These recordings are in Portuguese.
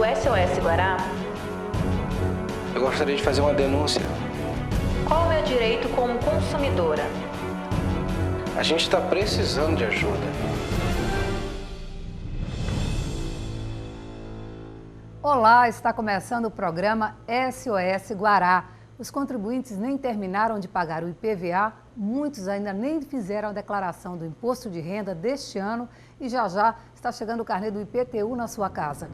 SOS Guará? Eu gostaria de fazer uma denúncia. Qual o meu direito como consumidora? A gente está precisando de ajuda. Olá, está começando o programa SOS Guará. Os contribuintes nem terminaram de pagar o IPVA, muitos ainda nem fizeram a declaração do imposto de renda deste ano e já está chegando o carnê do IPTU na sua casa.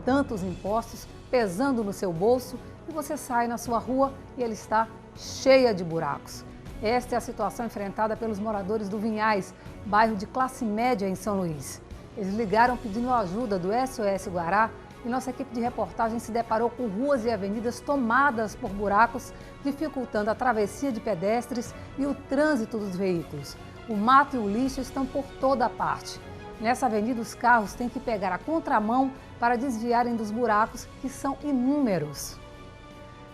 Tantos impostos pesando no seu bolso e você sai na sua rua e ele está cheia de buracos. Esta é a situação enfrentada pelos moradores do Vinhais, bairro de classe média em São Luís. Eles ligaram pedindo ajuda do SOS Guará e nossa equipe de reportagem se deparou com ruas e avenidas tomadas por buracos, dificultando a travessia de pedestres e o trânsito dos veículos. O mato e o lixo estão por toda parte. Nessa avenida, os carros têm que pegar a contramão para desviarem dos buracos, que são inúmeros.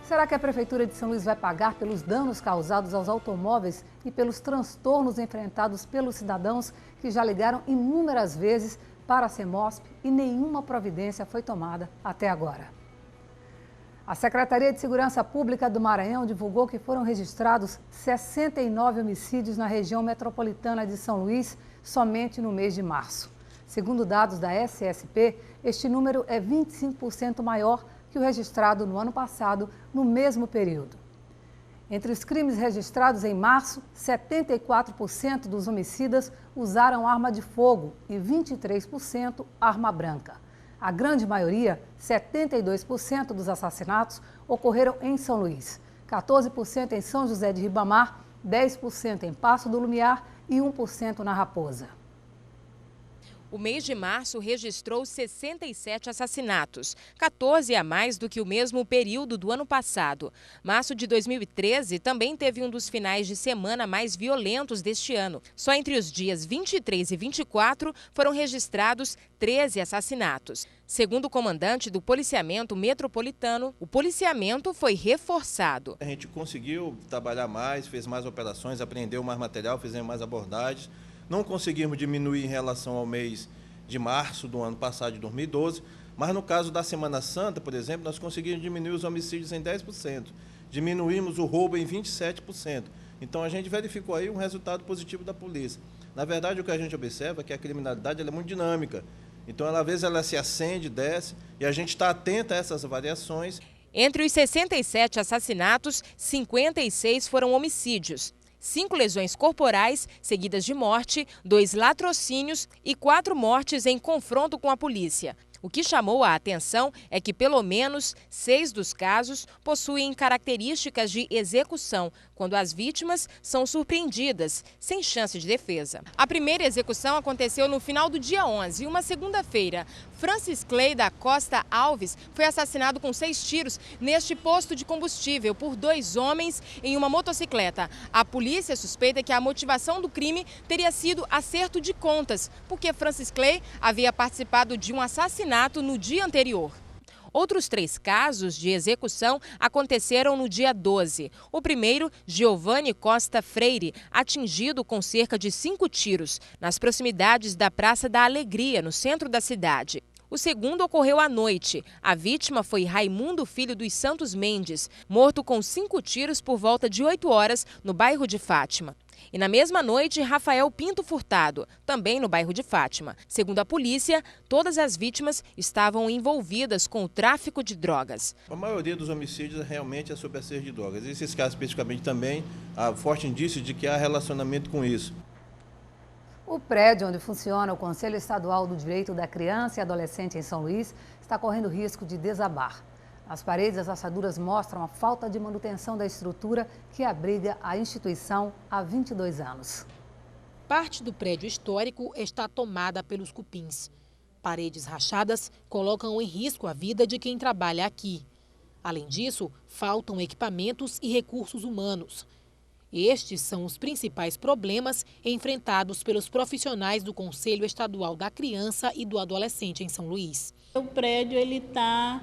Será que a Prefeitura de São Luís vai pagar pelos danos causados aos automóveis e pelos transtornos enfrentados pelos cidadãos que já ligaram inúmeras vezes para a CEMOSP e nenhuma providência foi tomada até agora? A Secretaria de Segurança Pública do Maranhão divulgou que foram registrados 69 homicídios na região metropolitana de São Luís somente no mês de março. Segundo dados da SSP, este número é 25% maior que o registrado no ano passado, no mesmo período. Entre os crimes registrados em março, 74% dos homicidas usaram arma de fogo e 23% arma branca. A grande maioria, 72% dos assassinatos, ocorreram em São Luís, 14% em São José de Ribamar, 10% em Passo do Lumiar e 1% na Raposa. O mês de março registrou 67 assassinatos, 14 a mais do que o mesmo período do ano passado. Março de 2013 também teve um dos finais de semana mais violentos deste ano. Só entre os dias 23 e 24 foram registrados 13 assassinatos. Segundo o comandante do policiamento metropolitano, o policiamento foi reforçado. A gente conseguiu trabalhar mais, fez mais operações, apreendeu mais material, fizemos mais abordagens. Não conseguimos diminuir em relação ao mês de março do ano passado, de 2012, mas no caso da Semana Santa, por exemplo, nós conseguimos diminuir os homicídios em 10%, diminuímos o roubo em 27%. Então a gente verificou aí um resultado positivo da polícia. Na verdade, o que a gente observa é que a criminalidade ela é muito dinâmica. Então, às vezes, ela se acende, desce, e a gente está atento a essas variações. Entre os 67 assassinatos, 56 foram homicídios. 5 lesões corporais, seguidas de morte, 2 latrocínios e 4 mortes em confronto com a polícia. O que chamou a atenção é que pelo menos 6 dos casos possuem características de execução, quando as vítimas são surpreendidas, sem chance de defesa. A primeira execução aconteceu no final do dia 11, uma segunda-feira. Francis Clay da Costa Alves foi assassinado com 6 tiros neste posto de combustível por 2 homens em uma motocicleta. A polícia suspeita que a motivação do crime teria sido acerto de contas, porque Francis Clay havia participado de um assassinato no dia anterior. Outros 3 casos de execução aconteceram no dia 12. O primeiro, Giovanni Costa Freire, atingido com cerca de 5 tiros, nas proximidades da Praça da Alegria, no centro da cidade. O segundo ocorreu à noite. A vítima foi Raimundo Filho dos Santos Mendes, morto com 5 tiros por volta de 8 horas no bairro de Fátima. E na mesma noite, Rafael Pinto Furtado, também no bairro de Fátima. Segundo a polícia, todas as vítimas estavam envolvidas com o tráfico de drogas. A maioria dos homicídios realmente é sob acerto de drogas. Esses casos especificamente também há forte indício de que há relacionamento com isso. O prédio onde funciona o Conselho Estadual do Direito da Criança e Adolescente em São Luís está correndo risco de desabar. As paredes e as rachaduras mostram a falta de manutenção da estrutura que abriga a instituição há 22 anos. Parte do prédio histórico está tomada pelos cupins. Paredes rachadas colocam em risco a vida de quem trabalha aqui. Além disso, faltam equipamentos e recursos humanos. Estes são os principais problemas enfrentados pelos profissionais do Conselho Estadual da Criança e do Adolescente em São Luís. O prédio está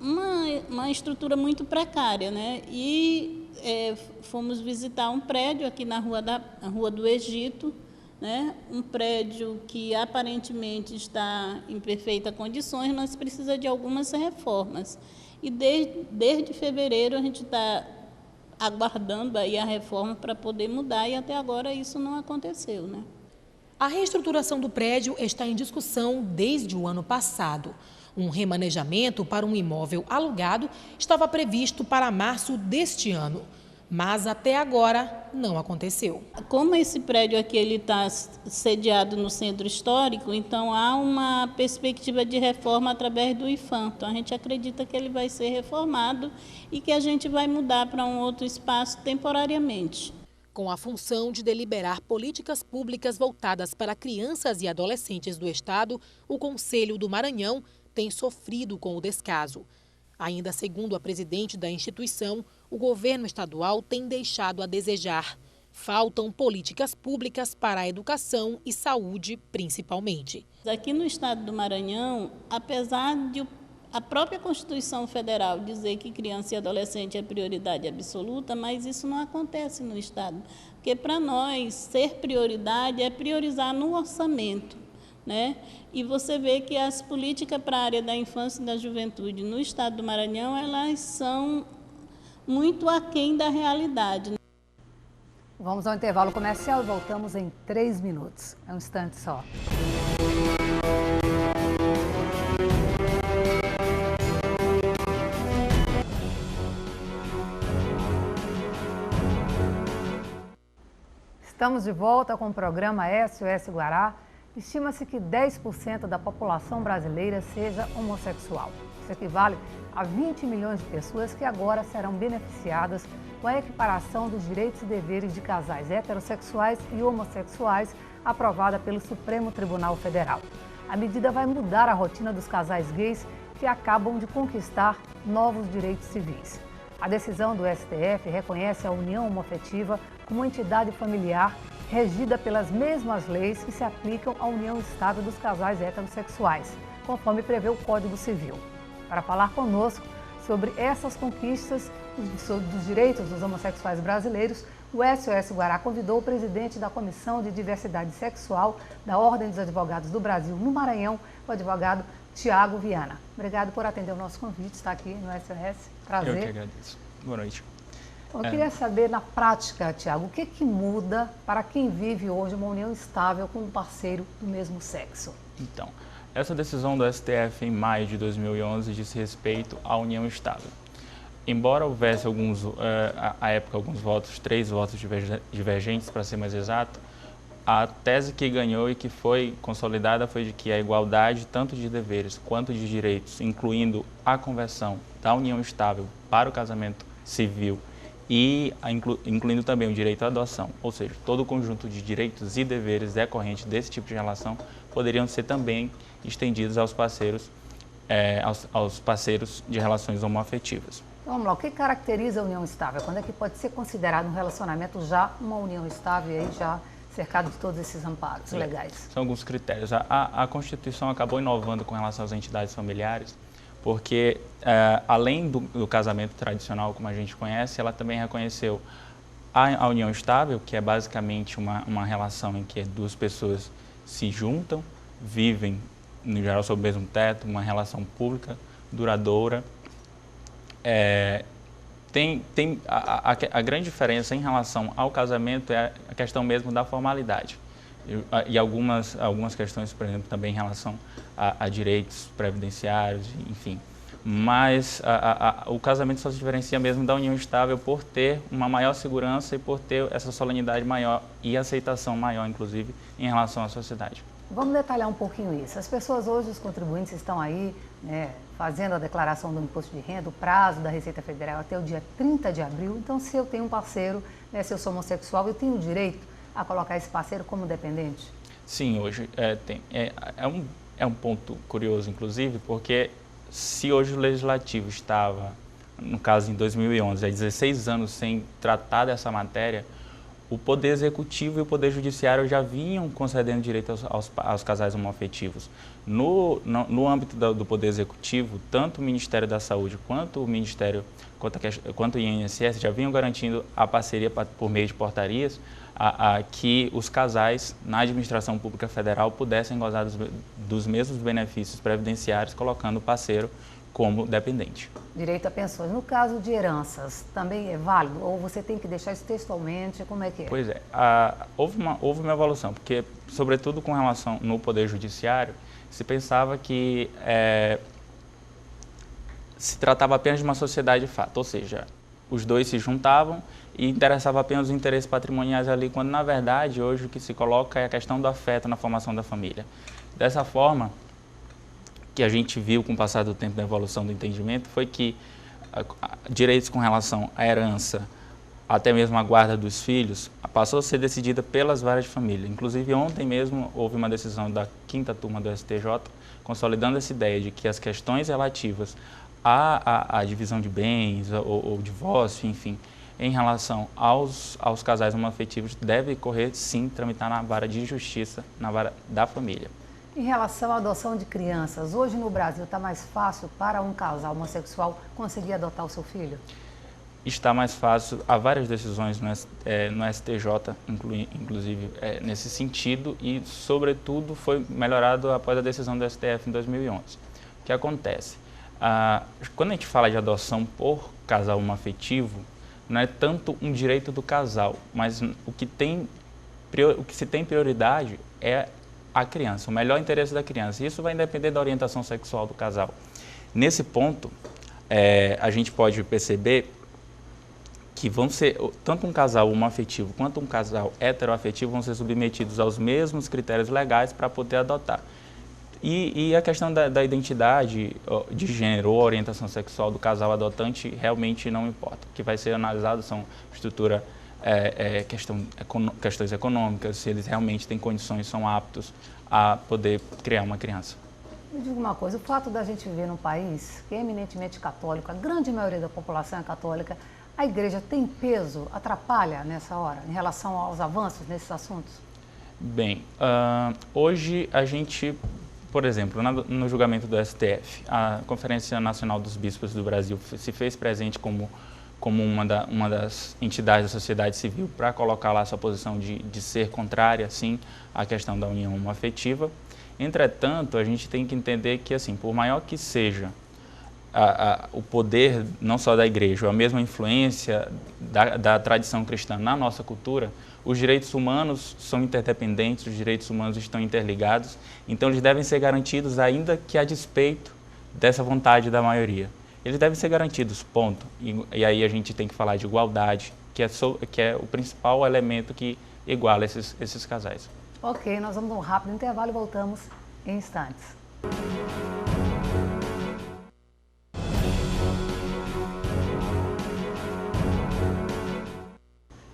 uma estrutura muito precária, né? E fomos visitar um prédio aqui na Rua do Egito, né? Um prédio que aparentemente está em perfeitas condições, mas precisa de algumas reformas. E desde fevereiro a gente está aguardando aí a reforma para poder mudar, e até agora isso não aconteceu, né? A reestruturação do prédio está em discussão desde o ano passado. Um remanejamento para um imóvel alugado estava previsto para março deste ano, mas até agora não aconteceu. Como esse prédio aqui está sediado no centro histórico, então há uma perspectiva de reforma através do IFAM. Então a gente acredita que ele vai ser reformado e que a gente vai mudar para um outro espaço temporariamente. Com a função de deliberar políticas públicas voltadas para crianças e adolescentes do Estado, o Conselho do Maranhão tem sofrido com o descaso. Ainda segundo a presidente da instituição, o governo estadual tem deixado a desejar. Faltam políticas públicas para a educação e saúde, principalmente. Aqui no estado do Maranhão, apesar de a própria Constituição Federal dizer que criança e adolescente é prioridade absoluta, mas isso não acontece no estado. Porque para nós, ser prioridade é priorizar no orçamento, né? E você vê que as políticas para a área da infância e da juventude no estado do Maranhão, elas são muito aquém da realidade. Vamos ao intervalo comercial e voltamos em 3 minutos. É um instante só. Estamos de volta com o programa SOS Guará. Estima-se que 10% da população brasileira seja homossexual. Isso equivale a 20 milhões de pessoas que agora serão beneficiadas com a equiparação dos direitos e deveres de casais heterossexuais e homossexuais aprovada pelo Supremo Tribunal Federal. A medida vai mudar a rotina dos casais gays que acabam de conquistar novos direitos civis. A decisão do STF reconhece a união homoafetiva como entidade familiar regida pelas mesmas leis que se aplicam à união estável dos casais heterossexuais, conforme prevê o Código Civil. Para falar conosco sobre essas conquistas dos direitos dos homossexuais brasileiros, o SOS Guará convidou o presidente da Comissão de Diversidade Sexual da Ordem dos Advogados do Brasil no Maranhão, o advogado Tiago Viana. Obrigado por atender o nosso convite, estar aqui no SOS. Prazer. Eu que agradeço. Boa noite. Eu queria saber, na prática, Tiago, o que muda para quem vive hoje uma união estável com um parceiro do mesmo sexo? Então, essa decisão do STF em maio de 2011 diz respeito à união estável. Embora houvesse à época, alguns votos, 3 votos divergentes, para ser mais exato, a tese que ganhou e que foi consolidada foi de que a igualdade tanto de deveres quanto de direitos, incluindo a conversão da união estável para o casamento civil e incluindo também o direito à adoção, ou seja, todo o conjunto de direitos e deveres decorrentes desse tipo de relação poderiam ser também estendidos aos parceiros de relações homoafetivas. Então, vamos lá, o que caracteriza a união estável? Quando é que pode ser considerado um relacionamento já uma união estável e aí já cercado de todos esses amparos legais? São alguns critérios. A Constituição acabou inovando com relação às entidades familiares, porque além do casamento tradicional, como a gente conhece, ela também reconheceu a união estável, que é basicamente uma relação em que 2 pessoas se juntam, vivem, no geral, sob o mesmo teto, uma relação pública, duradoura. A grande diferença em relação ao casamento é a questão mesmo da formalidade. E algumas questões, por exemplo, também em relação a direitos previdenciários, enfim. Mas o casamento só se diferencia mesmo da união estável por ter uma maior segurança e por ter essa solenidade maior e aceitação maior, inclusive, em relação à sociedade. Vamos detalhar um pouquinho isso. As pessoas hoje, os contribuintes estão aí, né, fazendo a declaração do imposto de renda, o prazo da Receita Federal até o dia 30 de abril. Então, se eu tenho um parceiro, né, se eu sou homossexual, eu tenho o direito a colocar esse parceiro como dependente? Sim, hoje é um ponto curioso, inclusive, porque se hoje o Legislativo estava, no caso em 2011, há 16 anos sem tratar dessa matéria, o Poder Executivo e o Poder Judiciário já vinham concedendo direito aos casais homoafetivos. No âmbito do Poder Executivo, tanto o Ministério da Saúde quanto o Ministério, quanto o INSS já vinham garantindo a parceria por meio de portarias, que os casais na administração pública federal pudessem gozar dos mesmos benefícios previdenciários, colocando o parceiro como dependente. Direito a pensões. No caso de heranças, também é válido? Ou você tem que deixar isso textualmente? Como é que é? Pois é, houve uma evolução, porque, sobretudo com relação no Poder Judiciário, se pensava que se tratava apenas de uma sociedade de fato, ou seja, os dois se juntavam e interessava apenas os interesses patrimoniais ali, quando, na verdade, hoje o que se coloca é a questão do afeto na formação da família. Dessa forma, que a gente viu com o passar do tempo da evolução do entendimento, foi que direitos com relação à herança, até mesmo a guarda dos filhos, passou a ser decidida pelas varas de família. Inclusive, ontem mesmo houve uma decisão da 5ª turma do STJ, consolidando essa ideia de que as questões relativas à divisão de bens ou divórcio, enfim, em relação aos casais homoafetivos, deve correr, sim, tramitar na vara de justiça, na vara da família. Em relação à adoção de crianças, hoje no Brasil está mais fácil para um casal homossexual conseguir adotar o seu filho? Está mais fácil, há várias decisões no STJ, inclusive nesse sentido, e, sobretudo, foi melhorado após a decisão do STF em 2011. O que acontece? Quando a gente fala de adoção por casal homoafetivo, não é tanto um direito do casal, mas o que se tem prioridade é a criança, o melhor interesse da criança. Isso vai depender da orientação sexual do casal. Nesse ponto, a gente pode perceber que vão ser, tanto um casal homoafetivo quanto um casal heteroafetivo vão ser submetidos aos mesmos critérios legais para poder adotar. E a questão da identidade de gênero ou orientação sexual do casal adotante realmente não importa. O que vai ser analisado são estrutura, questões econômicas, se eles realmente têm condições, são aptos a poder criar uma criança. Me diga uma coisa, o fato da gente viver num país que é eminentemente católico, a grande maioria da população é católica, a igreja tem peso, atrapalha nessa hora, em relação aos avanços nesses assuntos? Bem, hoje a gente, por exemplo, no julgamento do STF, a Conferência Nacional dos Bispos do Brasil se fez presente como uma das entidades da sociedade civil para colocar lá sua posição de ser contrária, sim, à questão da união homoafetiva. Entretanto, a gente tem que entender que, assim, por maior que seja o poder, não só da igreja, a mesma influência da tradição cristã na nossa cultura, os direitos humanos são interdependentes, os direitos humanos estão interligados, então eles devem ser garantidos ainda que a despeito dessa vontade da maioria. Eles devem ser garantidos, ponto. E aí a gente tem que falar de igualdade, que é o principal elemento que iguala esses casais. Ok, nós vamos a um rápido intervalo e voltamos em instantes.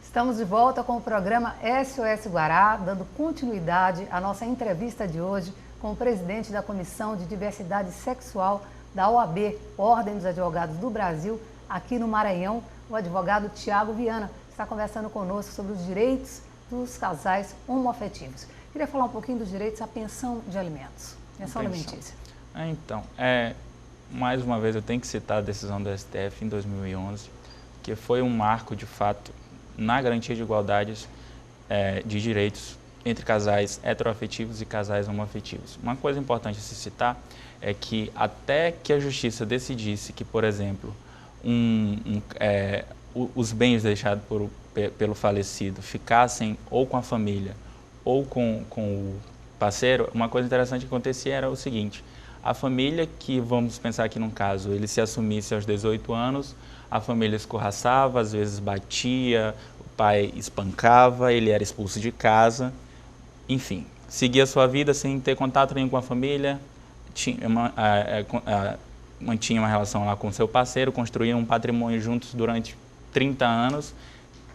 Estamos de volta com o programa SOS Guará, dando continuidade à nossa entrevista de hoje com o presidente da Comissão de Diversidade Sexual da OAB, Ordem dos Advogados do Brasil, aqui no Maranhão, o advogado Tiago Viana, que está conversando conosco sobre os direitos dos casais homoafetivos. Queria falar um pouquinho dos direitos à pensão de alimentos, pensão alimentícia. Então, mais uma vez eu tenho que citar a decisão do STF em 2011, que foi um marco, de fato, na garantia de igualdades de direitos entre casais heteroafetivos e casais homoafetivos. Uma coisa importante a se citar é que até que a justiça decidisse que, por exemplo, os bens deixados pelo falecido ficassem ou com a família ou com o parceiro, uma coisa interessante que acontecia era o seguinte: a família que, vamos pensar aqui num caso, ele se assumisse aos 18 anos, a família escorraçava, às vezes batia, o pai espancava, ele era expulso de casa, enfim, seguia sua vida sem ter contato nenhum com a família, mantinha uma relação lá com seu parceiro, construíam um patrimônio juntos durante 30 anos.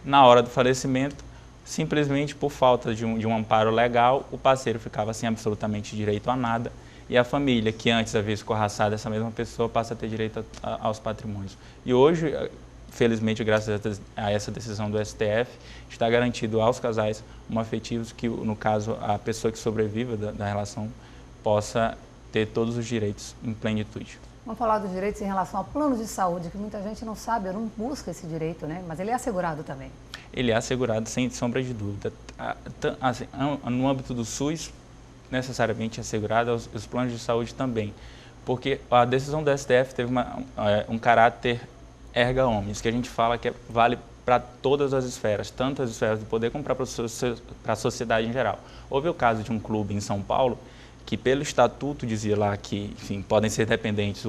Na hora do falecimento, simplesmente por falta de um amparo legal, o parceiro ficava sem absolutamente direito a nada, e a família, que antes havia escorraçado essa mesma pessoa, passa a ter direito aos patrimônios. E hoje, felizmente, graças a essa decisão do STF, está garantido aos casais homoafetivos que, no caso, a pessoa que sobreviva da relação possa ter todos os direitos em plenitude. Vamos falar dos direitos em relação ao plano de saúde, que muita gente não sabe ou não busca esse direito, né? Mas ele é assegurado também. ele é assegurado sem sombra de dúvida. Assim, no âmbito do SUS, necessariamente assegurado, os planos de saúde também, porque a decisão do STF teve um caráter erga omnes, que a gente fala que vale para todas as esferas, tanto as esferas do poder como para a sociedade em geral. Houve o caso de um clube em São Paulo que pelo estatuto dizia lá que, enfim, podem ser dependentes,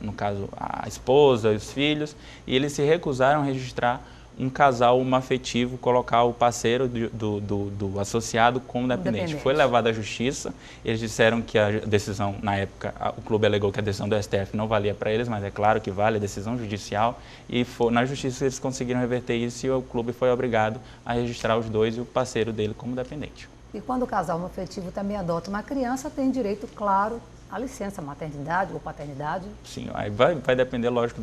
no caso, a esposa e os filhos, e eles se recusaram a registrar um casal homoafetivo, colocar o parceiro do associado como dependente. Foi levado à justiça, eles disseram que a decisão, na época, o clube alegou que a decisão do STF não valia para eles, mas é claro que vale a decisão judicial, e na justiça eles conseguiram reverter isso e o clube foi obrigado a registrar os dois e o parceiro dele como dependente. E quando o casal homoafetivo também adota uma criança, tem direito, claro, à licença maternidade ou paternidade? Sim, aí vai depender, lógico,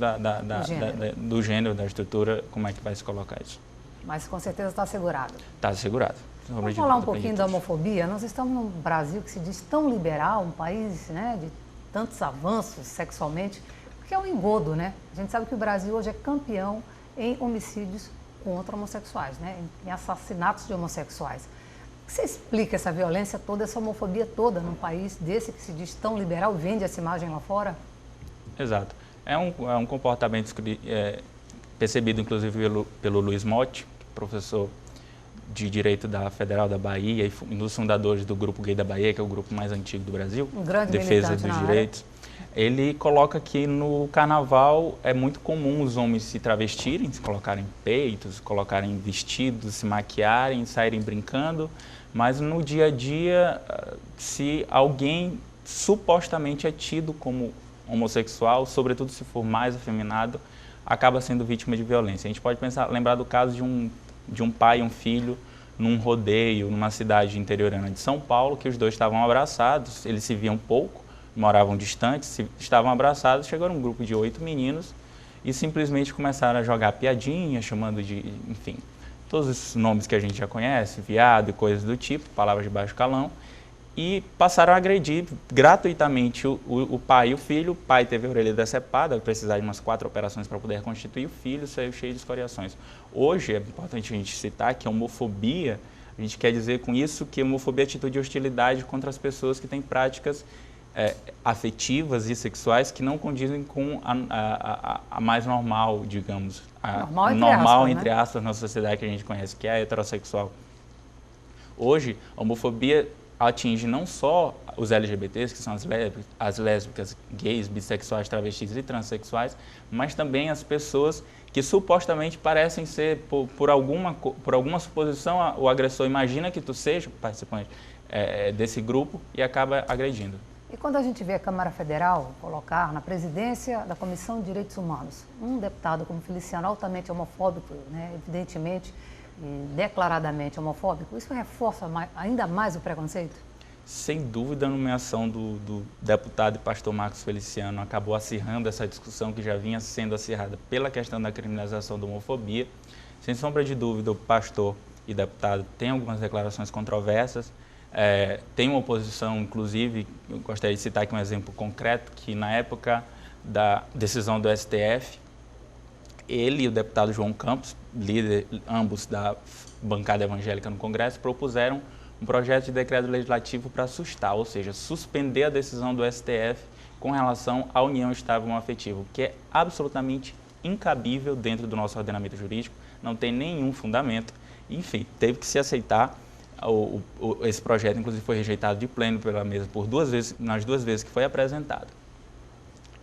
do gênero, da estrutura, como é que vai se colocar isso. Mas com certeza está assegurado. Está assegurado. Vamos falar um pouquinho da homofobia. Nós estamos num Brasil que se diz tão liberal, um país, né, de tantos avanços sexualmente, que é um engodo, né? A gente sabe que o Brasil hoje é campeão em homicídios contra homossexuais, né, em assassinatos de homossexuais. Você explica essa violência toda, essa homofobia toda num país desse que se diz tão liberal, vende essa imagem lá fora? Exato. É um comportamento percebido, inclusive, pelo Luiz Motti, professor de Direito da Federal da Bahia e um dos fundadores do Grupo Gay da Bahia, que é o grupo mais antigo do Brasil, um grande Defesa dos Direitos. Ele coloca que no carnaval é muito comum os homens se travestirem, se colocarem peitos, colocarem vestidos, se maquiarem, saírem brincando, mas no dia a dia, se alguém supostamente é tido como homossexual, sobretudo se for mais afeminado, acaba sendo vítima de violência. A gente pode lembrar do caso de um pai e um filho num rodeio, numa cidade interiorana de São Paulo, que os dois estavam abraçados, eles se viam pouco, moravam distantes, estavam abraçados, chegou um grupo de 8 meninos e simplesmente começaram a jogar piadinha, chamando de, enfim, todos os nomes que a gente já conhece, viado e coisas do tipo, palavras de baixo calão, e passaram a agredir gratuitamente o pai e o filho. O pai teve a orelha decepada, precisar de umas 4 operações para poder constituir, o filho saiu cheio de escoriações. Hoje é importante a gente citar que a homofobia, a gente quer dizer com isso que a homofobia é atitude de hostilidade contra as pessoas que têm práticas afetivas e sexuais que não condizem com a mais normal, digamos, normal entre aspas, na sociedade que a gente conhece, que é a heterossexual. Hoje, a homofobia atinge não só os LGBTs, que são as lésbicas, gays, bissexuais, travestis e transexuais, mas também as pessoas que supostamente parecem ser, por alguma suposição, o agressor imagina que tu seja participante desse grupo e acaba agredindo. E quando a gente vê a Câmara Federal colocar na presidência da Comissão de Direitos Humanos um deputado como Feliciano altamente homofóbico, né, evidentemente e declaradamente homofóbico, isso reforça ainda mais o preconceito? Sem dúvida, a nomeação do deputado e pastor Marcos Feliciano acabou acirrando essa discussão que já vinha sendo acirrada pela questão da criminalização da homofobia. Sem sombra de dúvida, o pastor e deputado têm algumas declarações controversas. Tem uma oposição, inclusive, eu gostaria de citar aqui um exemplo concreto, que na época da decisão do STF, ele e o deputado João Campos, líder ambos da bancada evangélica no Congresso, propuseram um projeto de decreto legislativo para assustar, ou seja, suspender a decisão do STF com relação à união estável homoafetiva, que é absolutamente incabível dentro do nosso ordenamento jurídico, não tem nenhum fundamento, enfim, teve que se aceitar. Esse projeto, inclusive, foi rejeitado de pleno pela mesa por nas duas vezes que foi apresentado.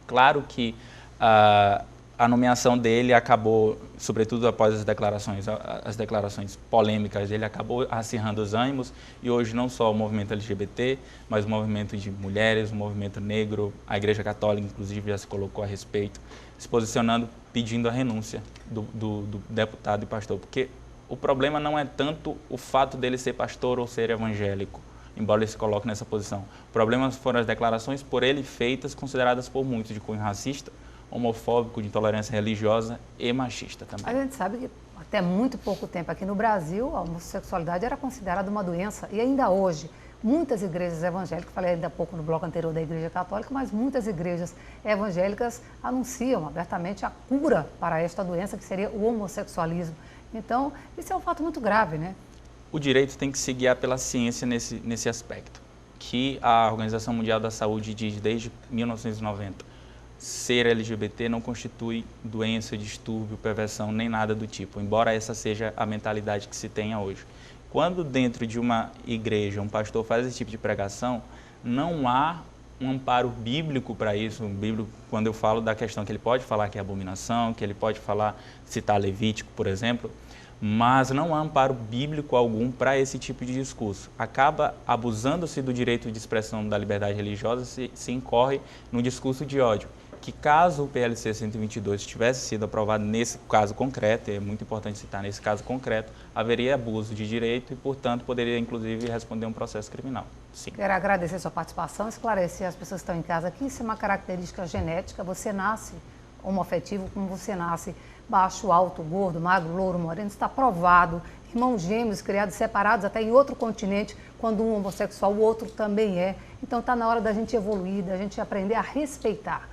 Claro que a nomeação dele acabou, sobretudo após as declarações polêmicas, ele acabou acirrando os ânimos e hoje não só o movimento LGBT, mas o movimento de mulheres, o movimento negro, a Igreja Católica, inclusive, já se colocou a respeito, se posicionando, pedindo a renúncia do deputado e pastor, porque o problema não é tanto o fato dele ser pastor ou ser evangélico, embora ele se coloque nessa posição. O problema foram as declarações por ele feitas, consideradas por muitos de cunho racista, homofóbico, de intolerância religiosa e machista também. A gente sabe que até muito pouco tempo aqui no Brasil, a homossexualidade era considerada uma doença e ainda hoje muitas igrejas evangélicas, falei ainda há pouco no bloco anterior da Igreja Católica, mas muitas igrejas evangélicas anunciam abertamente a cura para esta doença que seria o homossexualismo. Então, isso é um fato muito grave, né? O direito tem que se guiar pela ciência nesse aspecto, que a Organização Mundial da Saúde diz desde 1990. Ser LGBT não constitui doença, distúrbio, perversão, nem nada do tipo, embora essa seja a mentalidade que se tenha hoje. Quando dentro de uma igreja um pastor faz esse tipo de pregação, não há um amparo bíblico para isso. Bíblico, quando eu falo da questão que ele pode falar que é abominação, que ele pode falar, citar Levítico, por exemplo, mas não há amparo bíblico algum para esse tipo de discurso. Acaba abusando-se do direito de expressão da liberdade religiosa, se incorre no discurso de ódio, que caso o PLC 122 tivesse sido aprovado nesse caso concreto, é muito importante citar nesse caso concreto, haveria abuso de direito e, portanto, poderia, inclusive, responder um processo criminal. Sim. Quero agradecer a sua participação, esclarecer as pessoas que estão em casa que isso é uma característica genética, você nasce homoafetivo como você nasce baixo, alto, gordo, magro, louro, moreno, está provado. Irmãos gêmeos criados separados até em outro continente, quando um homossexual, o outro também é. Então está na hora da gente evoluir, da gente aprender a respeitar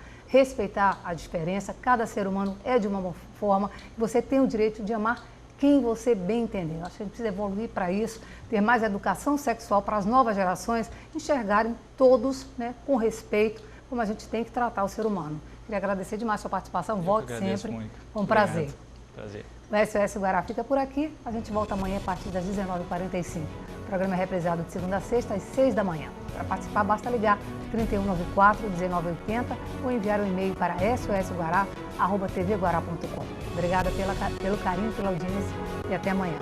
a diferença. Cada ser humano é de uma forma, você tem o direito de amar quem você bem entender. Acho que a gente precisa evoluir para isso, ter mais educação sexual para as novas gerações enxergarem todos, né, com respeito, como a gente tem que tratar o ser humano. Queria agradecer demais a sua participação, volte sempre, muito. Foi um prazer. Prazer. O SOS Guará fica por aqui, a gente volta amanhã a partir das 19h45. O programa é reprisado de segunda a sexta às 6 da manhã. Para participar basta ligar 3194-1980 ou enviar um e-mail para sosguará@tvguará.com. Obrigada pelo carinho, pela audiência e até amanhã.